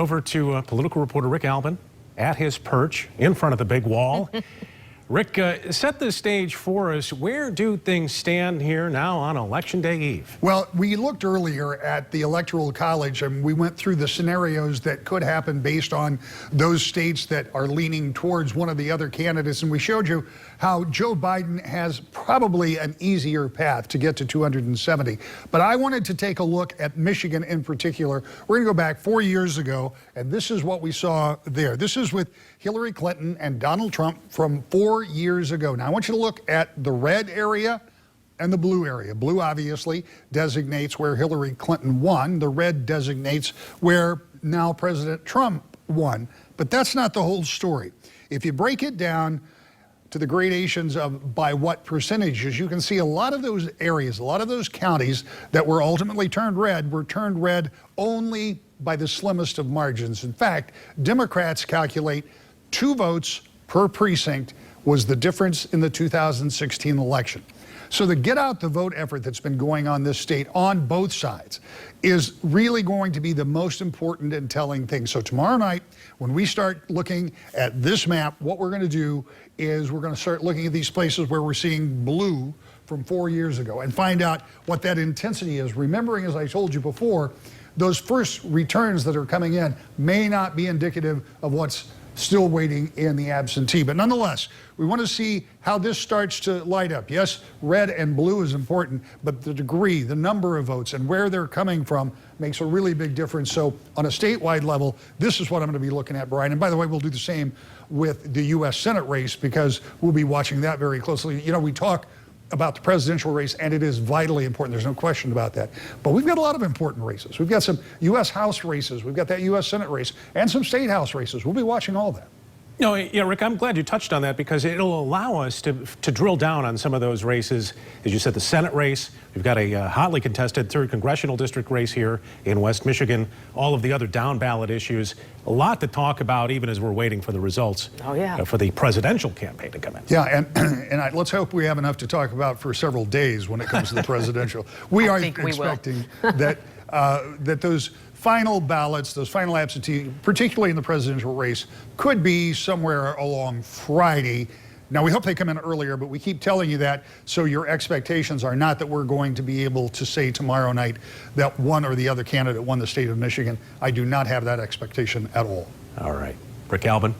Over to political reporter Rick Albin at his perch in front of the big wall. Rick, set the stage for us. Where do things stand here now on Election Day Eve? Well, we looked earlier at the Electoral College and we went through the scenarios that could happen based on those states that are leaning towards one of the other candidates. And we showed you how Joe Biden has probably an easier path to get to 270. But I wanted to take a look at Michigan in particular. We're going to go back 4 years ago, and this is what we saw there. This is with Hillary Clinton and Donald Trump from 4 years ago. Now, I want you to look at the red area and the blue area. Blue obviously designates where Hillary Clinton won. The red designates where now President Trump won. But that's not the whole story. If you break it down to the gradations of by what percentages, you can see a lot of those areas, a lot of those counties that were ultimately turned red were turned red only by the slimmest of margins. In fact, Democrats calculate 2 votes per precinct was the difference in the 2016 election. So the get out the vote effort that's been going on this state on both sides is really going to be the most important and telling thing. So tomorrow night, when we start looking at this map, what we're going to do is we're going to start looking at these places where we're seeing blue from 4 years ago and find out what that intensity is. Remembering, as I told you before, those first returns that are coming in may not be indicative of what's still waiting in the absentee. But nonetheless, we want to see how this starts to light up. Yes, red and blue is important, but the degree, the number of votes, and where they're coming from makes a really big difference. So on a statewide level, this is what I'm going to be looking at, Brian. And by the way, we'll do the same with the U.S. Senate race because we'll be watching that very closely. You know, we talk about the presidential race, and it is vitally important. There's no question about that. But we've got a lot of important races. We've got some U.S. House races. We've got that U.S. Senate race and some state House races. We'll be watching all that. No, yeah, Rick, I'm glad you touched on that because it'll allow us to drill down on some of those races. As you said, the Senate race, we've got a hotly contested 3rd Congressional District race here in West Michigan, all of the other down ballot issues. A lot to talk about even as we're waiting for the results for the presidential campaign to come in. Yeah, and let's hope we have enough to talk about for several days when it comes to the presidential. We are expecting that, that those final ballots, those final absentee, particularly in the presidential race, could be somewhere along Friday. Now, we hope they come in earlier, but we keep telling you that so your expectations are not that we're going to be able to say tomorrow night that one or the other candidate won the state of Michigan. I do not have that expectation at all. All right. Rick Albin,